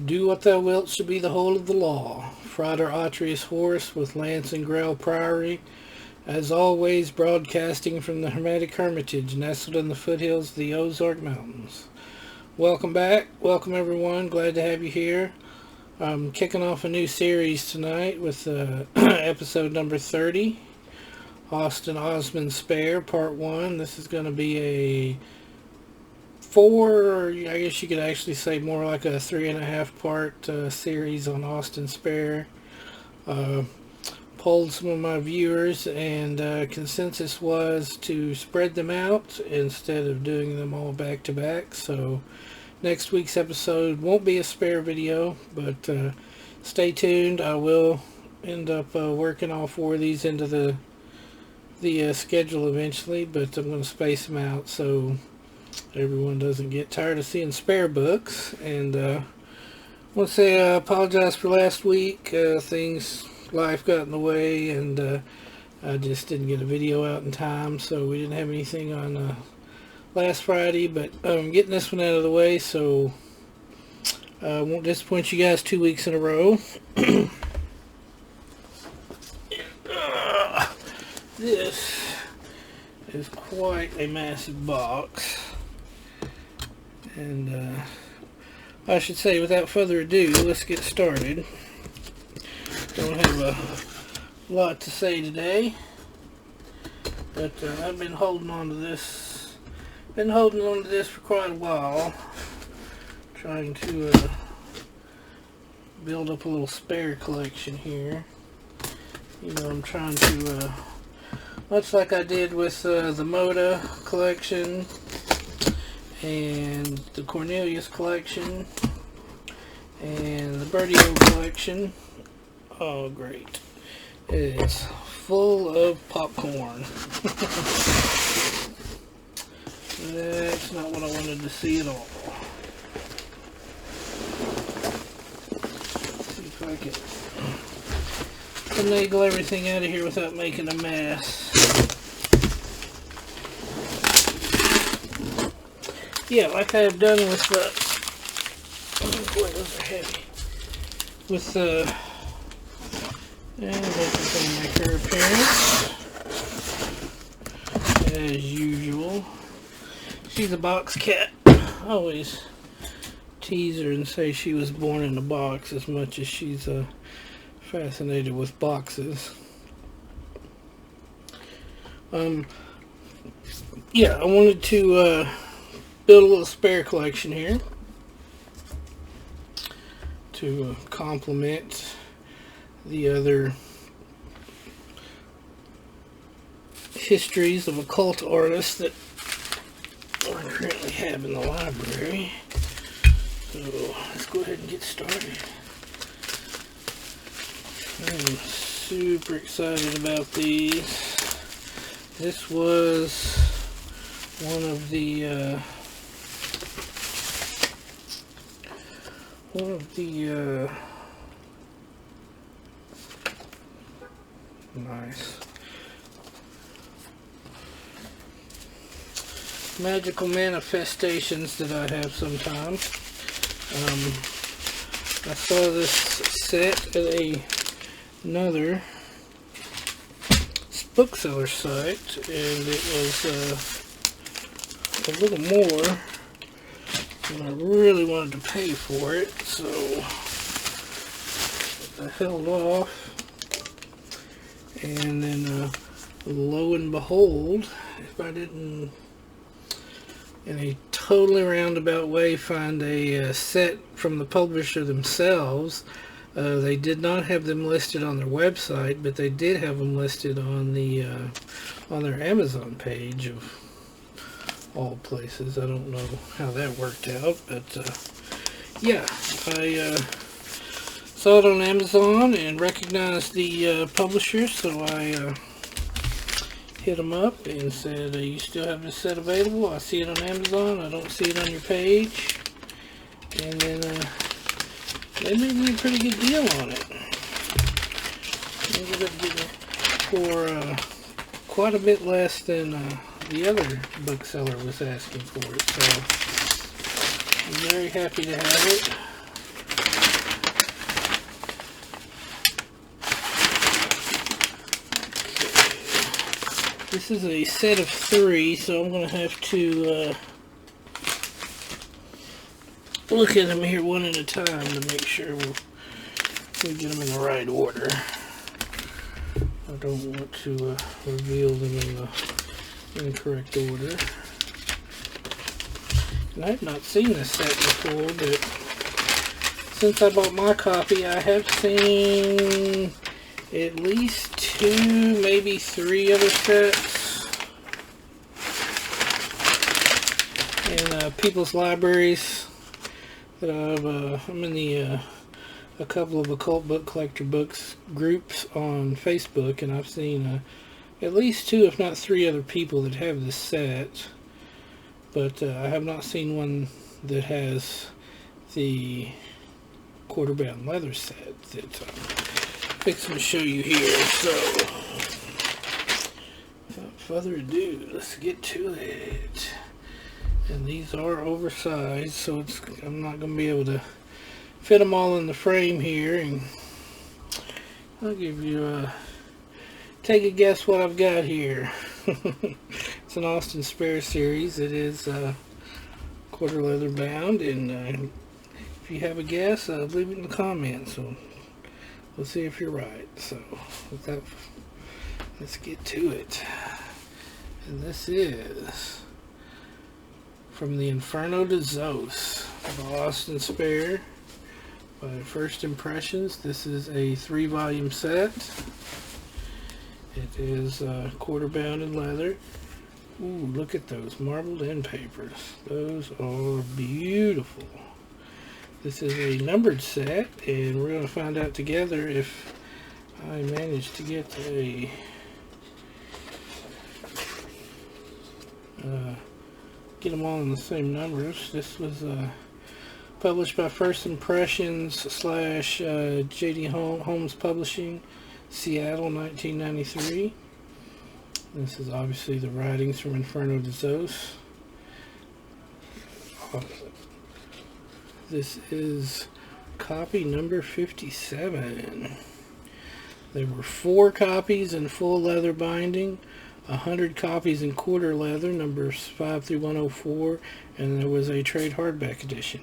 Do what thou wilt should be the whole of the law. Frater Atrius Horse with Lance and Grail Priory, as always broadcasting from the Hermetic Hermitage nestled in the foothills of the Ozark Mountains. Welcome back. Welcome everyone. Glad to have you here. I'm kicking off a new series tonight with episode number 30. Austin Osman Spare, part 1. This is going to be a 4, I guess you could actually say more like a 3.5 part series on Austin Spare. Polled some of my viewers, and consensus was to spread them out instead of doing them all back to back. So next week's episode won't be a Spare video, but stay tuned. I will end up working all 4 of these into the schedule eventually, but I'm going to space them out so everyone doesn't get tired of seeing Spare books. And I want to say I apologize for last week. Life got in the way, and I just didn't get a video out in time, so we didn't have anything on last Friday. But I'm getting this one out of the way, so I won't disappoint you guys 2 weeks in a row. This is quite a massive box. And I should say, without further ado, let's get started. Don't have a lot to say today, but I've been holding on to this. For quite a while, trying to build up a little Spare collection here. You know, I'm trying to, much like I did with the Moda collection and the Cornelius collection and the Bertio collection. Oh great, it's full of popcorn. That's not what I wanted to see at all. Let's see if I can finagle everything out of here without making a mess. Yeah, like I have done with boy, those are heavy. With and this is going to make her appearance as usual. She's a box cat. I always tease her and say she was born in a box as much as she's fascinated with boxes. Yeah, I wanted to build a little Spare collection here to complement the other histories of occult artists that I currently have in the library. So let's go ahead and get started. I'm super excited about these. This was one of the nice magical manifestations that I have sometimes. I saw this set at another bookseller site, and it was a little more and I really wanted to pay for it, so I held off. And then lo and behold, if I didn't in a totally roundabout way find a set from the publisher themselves, they did not have them listed on their website, but they did have them listed on the on their Amazon page of all places. I don't know how that worked out, but yeah, I saw it on Amazon and recognized the publisher, so I hit them up and said, you still have this set available? I see it on Amazon, I don't see it on your page. And then they made me a pretty good deal on it. I ended up getting it for quite a bit less than the other bookseller was asking for it, so I'm very happy to have it. This is a set of 3, so I'm going to have to look at them here one at a time to make sure we get them in the right order. I don't want to reveal them in the incorrect order. And I've not seen this set before, but since I bought my copy, I have seen at least 2, maybe 3 other sets in people's libraries that I'm in the a couple of occult book collector books groups on Facebook, and I've seen at least 2, if not 3 other people that have this set, but I have not seen one that has the quarter-bound leather set that I'm fixing to show you here. So without further ado, let's get to it. And these are oversized, so I'm not going to be able to fit them all in the frame here, and I'll give you take a guess what I've got here. It's an Austin Spare series. It is quarter leather bound, and if you have a guess, leave it in the comments. So we'll see if you're right. So with that, let's get to it. And this is From the Inferno to Zeus by Austin Spare. By First Impressions. This is a 3-volume set. It is quarter bound in leather. Ooh, look at those marbled end papers. Those are beautiful. This is a numbered set, and we're going to find out together if I manage to get get them all in the same numbers. This was published by First Impressions / J.D. Holmes Publishing, Seattle, 1993. This is obviously the writings from Inferno to Zeus. This is copy number 57. There were 4 copies in full leather binding, 100 copies in quarter leather, numbers 5 through 104, and there was a trade hardback edition.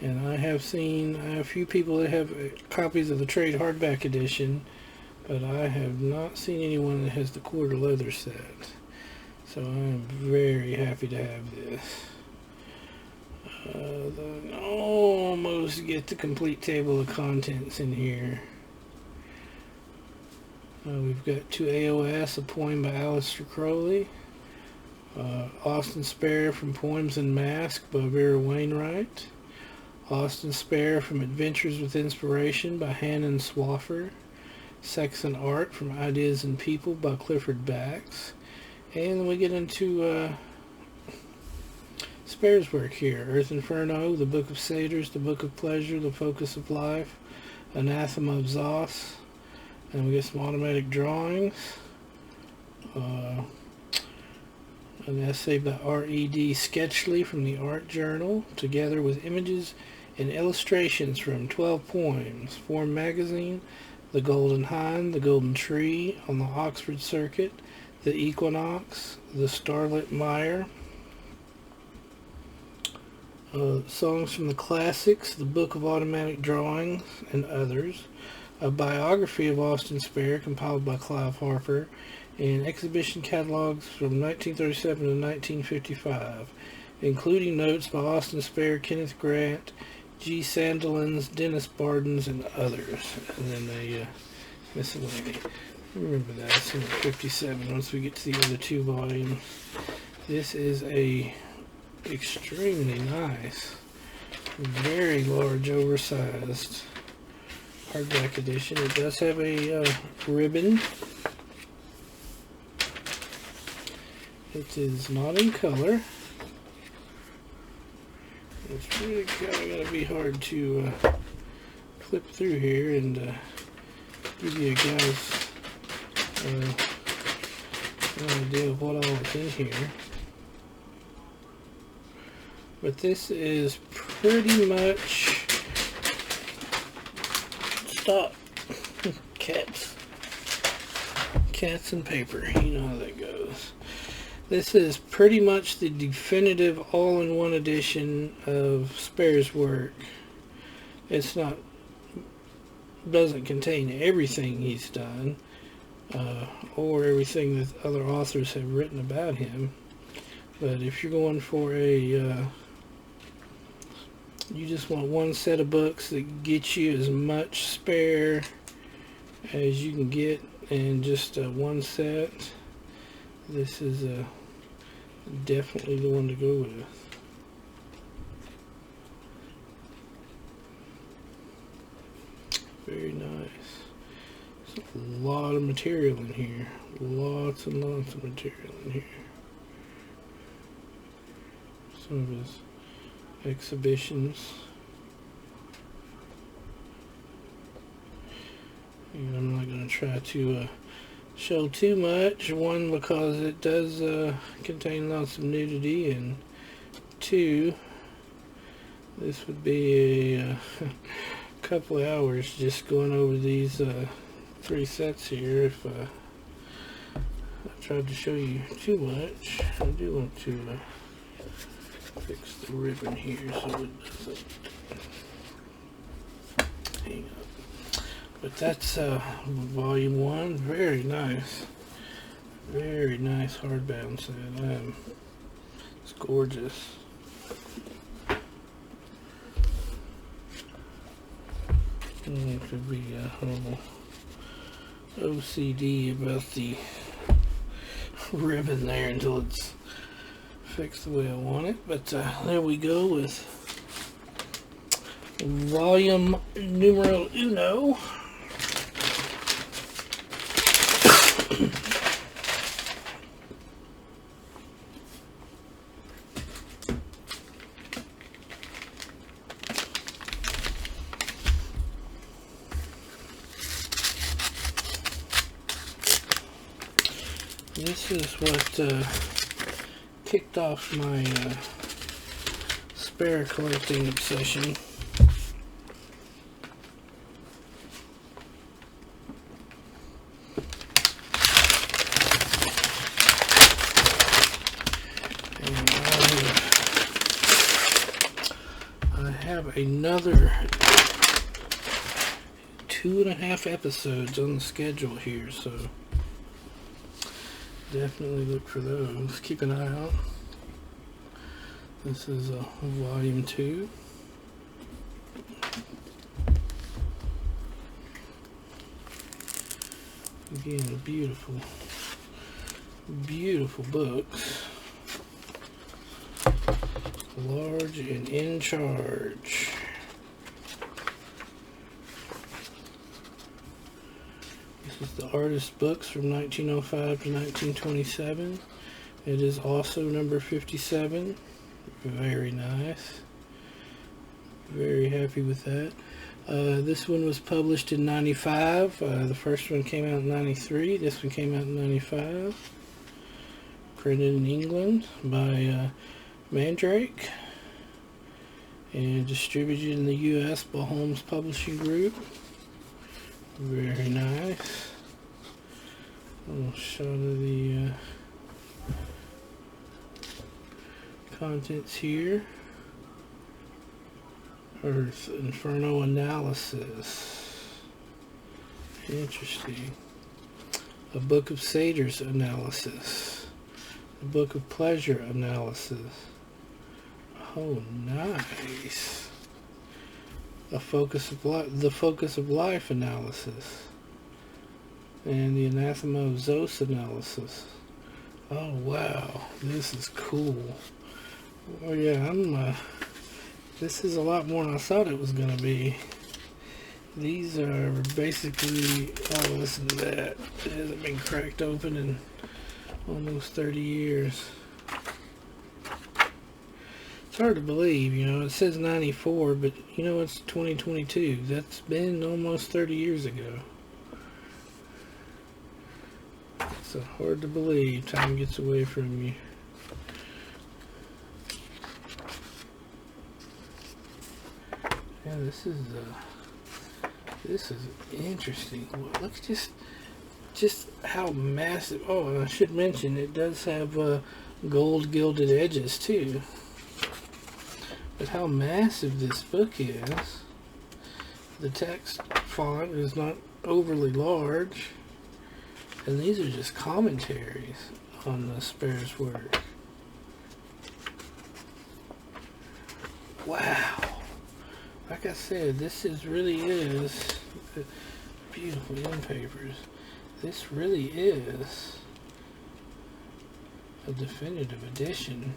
And I have seen a few people that have copies of the trade hardback edition, but I have not seen anyone that has the quarter leather set. So I'm very happy to have this. Almost get the complete table of contents in here. We've got To AOS, a poem by Aleister Crowley. Austin Spare from Poems and Masks by Vera Wainwright. Austin Spare from Adventures with Inspiration by Hannon Swaffer. Sex and Art from Ideas and People by Clifford Bax. And then we get into Spare's work here. Earth Inferno, The Book of Satyrs, The Book of Pleasure, The Focus of Life, Anathema of Zos. And we get some automatic drawings. An essay by R.E.D. Sketchley from the Art Journal, together with images and illustrations from 12 poems. Form Magazine, The Golden Hind, The Golden Tree, On the Oxford Circuit, The Equinox, The Starlit Mire. Songs from the Classics, The Book of Automatic Drawings, and others. A biography of Austin Spare compiled by Clive Harper, and exhibition catalogs from 1937 to 1955, including notes by Austin Spare, Kenneth Grant, G. Sandilands, Dennis Bardens, and others. And then a miscellany. Remember that, it's in 57 once we get to the other 2 volumes. This is a extremely nice, very large, oversized hardback edition. It does have a ribbon. It is not in color. It's really gotta be hard to flip through here and give you guys an idea of what all is in here. But this is pretty much... Stop. Cats cats and paper. You know how that goes. This is pretty much the definitive all-in-one edition of Spare's work. It's not, doesn't contain everything he's done, or everything that other authors have written about him. But if you're going for a, you just want one set of books that gets you as much Spare as you can get in just one set, this is definitely the one to go with. Very nice. There's a lot of material in here. Lots and lots of material in here. Some of his exhibitions. And I'm not going to try to show too much. One, because it does contain lots of nudity, and two, this would be a couple of hours just going over these 3 sets here. If I tried to show you too much, I do want to fix the ribbon here so it doesn't hang up. But that's volume 1. Very nice. Very nice hardbound set. It's gorgeous. It could be a little OCD about the ribbon there until it's fixed the way I want it. But there we go with volume numero uno. This is what kicked off my Spare collecting obsession. And I have another 2.5 episodes on the schedule here, so definitely look for those. Keep an eye out. This is volume 2. Again, beautiful, beautiful books. Large and in charge. This is the artist's books from 1905 to 1927. It is also number 57. Very nice. Very happy with that. This one was published in 95. The first one came out in 93. This one came out in 95. Printed in England by Mandrake. And distributed in the U.S. by Holmes Publishing Group. Very nice. A little shot of the contents here. Earth Inferno analysis. Interesting. A Book of Satyrs analysis. A Book of Pleasure analysis. Oh, nice. The Focus of Life analysis. And the Anathema of Zeus analysis. Oh, wow. This is cool. Oh, yeah, this is a lot more than I thought it was going to be. These are basically, oh, listen to that. It hasn't been cracked open in almost 30 years. It's hard to believe, you know, it says 94, but you know, it's 2022. That's been almost 30 years ago. It's hard to believe. Time gets away from you. Yeah, this is interesting. Look, just just how massive. Oh, and I should mention it does have gold gilded edges too. But how massive this book is. The text font is not overly large. And these are just commentaries on the Spare's work. Wow. Like I said, this really is beautiful end papers. This really is a definitive edition.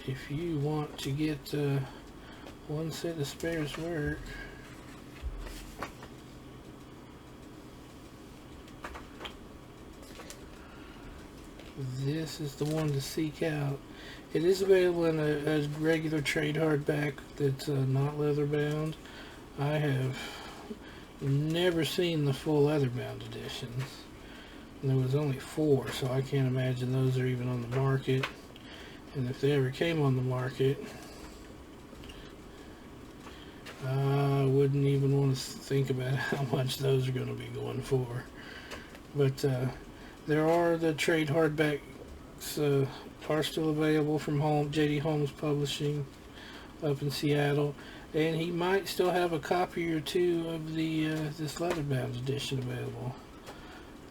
If you want to get one set of Spare's work, this is the one to seek out. It is available in a regular trade hardback that's not leather bound. I have never seen the full leather bound editions. There was only 4, so I can't imagine those are even on the market. And if they ever came on the market, I wouldn't even want to think about how much those are going to be going for. But there are the trade hardbacks are still available from J.D. Holmes Publishing up in Seattle, and he might still have a copy or two of the this leather-bound edition available.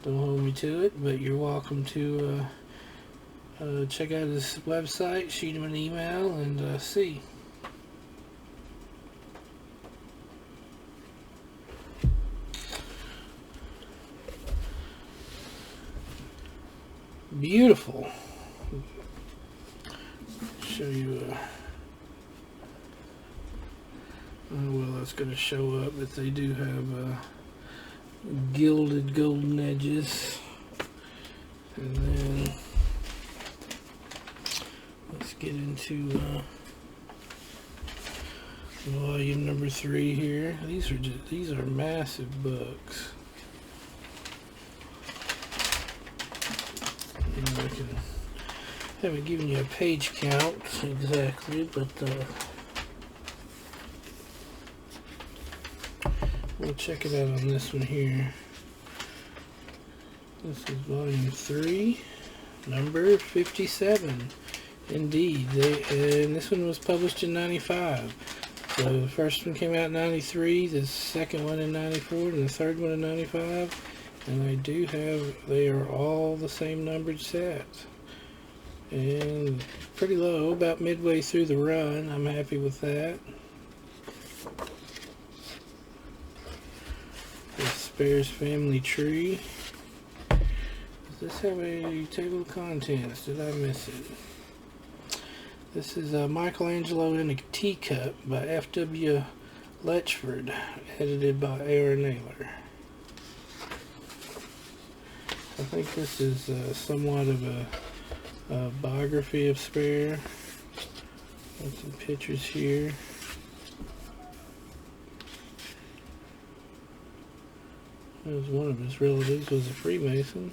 Don't hold me to it, but you're welcome to check out his website, shoot him an email, and see. Beautiful. Show you well, that's going to show up, but they do have gilded golden edges. And then let's get into volume number 3 here. These are massive books. I haven't given you a page count exactly, but we'll check it out on this one here. This is volume 3, number 57. Indeed, and this one was published in 95. So the first one came out in 93, the second one in 94, and the third one in 95. And they are all the same numbered sets. And pretty low, about midway through the run. I'm happy with that. The Spare's Family Tree. Does this have a table of contents? Did I miss it? This is Michelangelo in a Teacup by F.W. Letchford, edited by Aaron Naylor. I think this is somewhat of a biography of Spare. Got some pictures here. There's one of his relatives was a Freemason.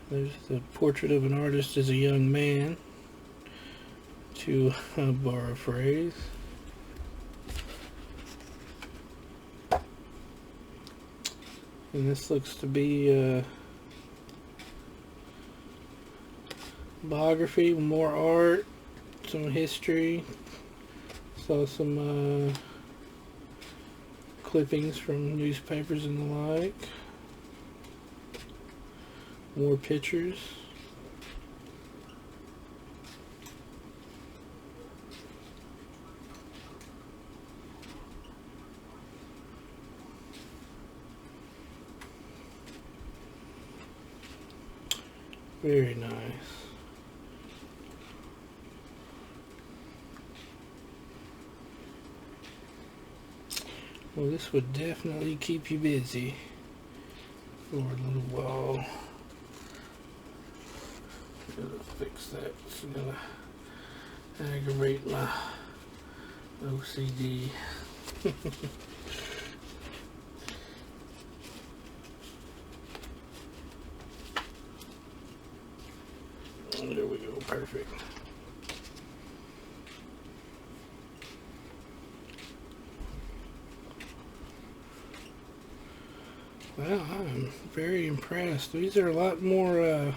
There's the portrait of an artist as a young man, to borrow a phrase. And this looks to be biography, more art, some history. Saw some clippings from newspapers and the like. More pictures. Very nice. Well, this would definitely keep you busy for a little while. Gotta fix that. It's gonna aggravate my OCD. There we go, perfect. Wow, I'm very impressed. These are a lot more, a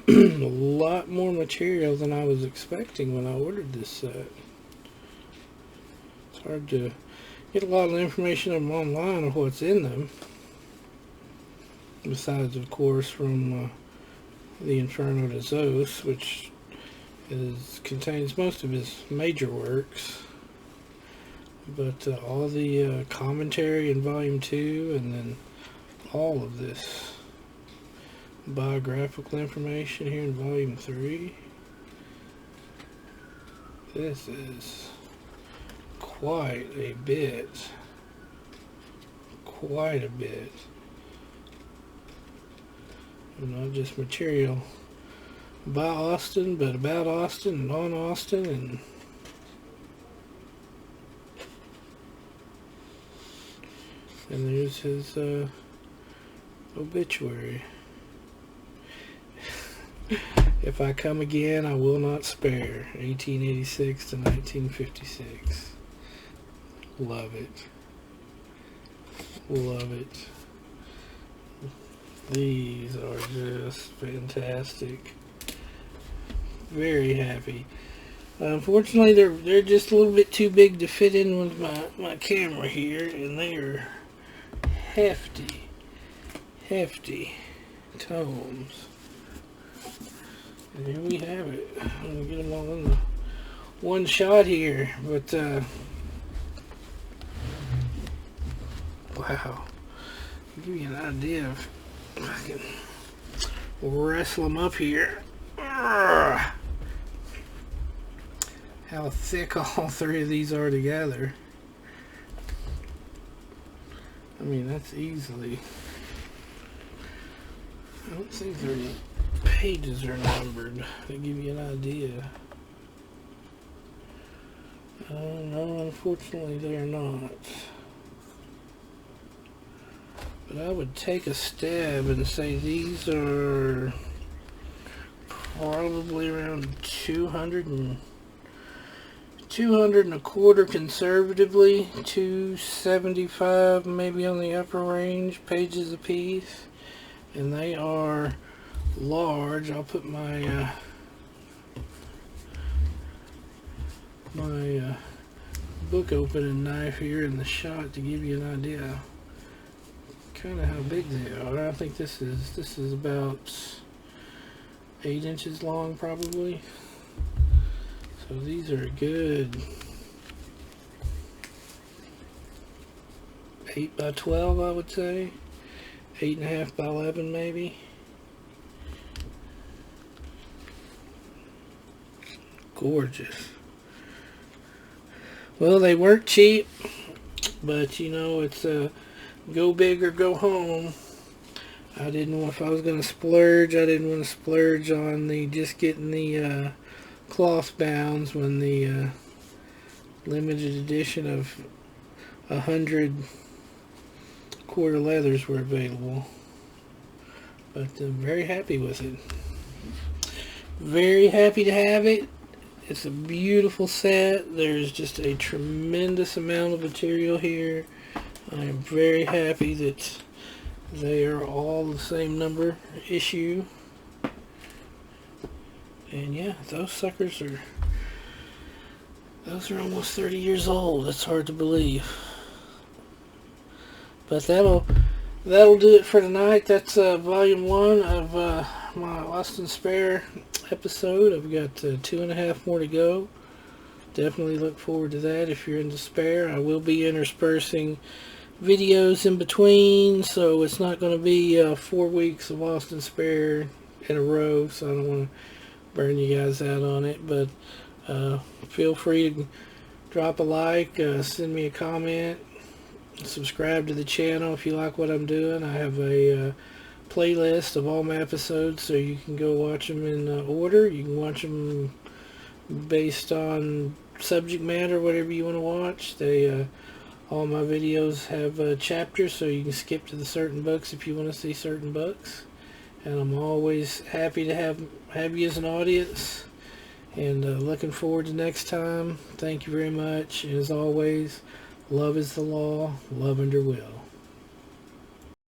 lot more material than I was expecting when I ordered this set. It's hard to get a lot of information online of what's in them. Besides, of course, from the Inferno to Zos, which contains most of his major works. But all the commentary in Volume 2, and then all of this biographical information here in Volume 3. This is quite a bit. Quite a bit. Not just material by Austin, but about Austin and on Austin, and there's his obituary. If I come again, I will not spare. 1886 to 1956. Love it. Love it. These are just fantastic. Very happy. Unfortunately, they're just a little bit too big to fit in with my camera here, and they're hefty tomes. And here we have it. I'm gonna get them all in the one shot here, but wow, give you an idea of if I can wrestle them up here. How thick all three of these are together. I mean, that's easily, I don't think their pages are numbered to give you an idea. No, unfortunately they are not. But I would take a stab and say these are probably around 200 and a quarter conservatively, 275 maybe on the upper range pages a piece, and they are large. I'll put my book opening knife here in the shot to give you an idea kind of how big they are. I think this is about 8 inches long probably. So these are good 8 by 12, I would say. 8.5 by 11 maybe. Gorgeous. Well, they weren't cheap, but you know, it's go big or go home. I didn't want, if I was going to splurge, I didn't want to splurge on just getting the cloth bounds when the limited edition of 100 quarter leathers were available. But I'm very happy with it. Very happy to have it. It's a beautiful set. There's just a tremendous amount of material here. I am very happy that they are all the same number issue. And yeah, those suckers are almost 30 years old. That's hard to believe. But that'll do it for tonight. That's volume 1 of my Austin Spare episode. I've got 2.5 more to go. Definitely look forward to that if you're into Spare. I will be interspersing videos in between, so it's not going to be 4 weeks of Austin Spare in a row, so I don't want to burn you guys out on it. But feel free to drop a like, send me a comment, subscribe to the channel if you like what I'm doing. I have a playlist of all my episodes, so you can go watch them in order. You can watch them based on subject matter, whatever you want to watch. All my videos have chapters, so you can skip to the certain books if you want to see certain books. And I'm always happy to have you as an audience, and looking forward to next time. Thank you very much, and as always, love is the law, love under will.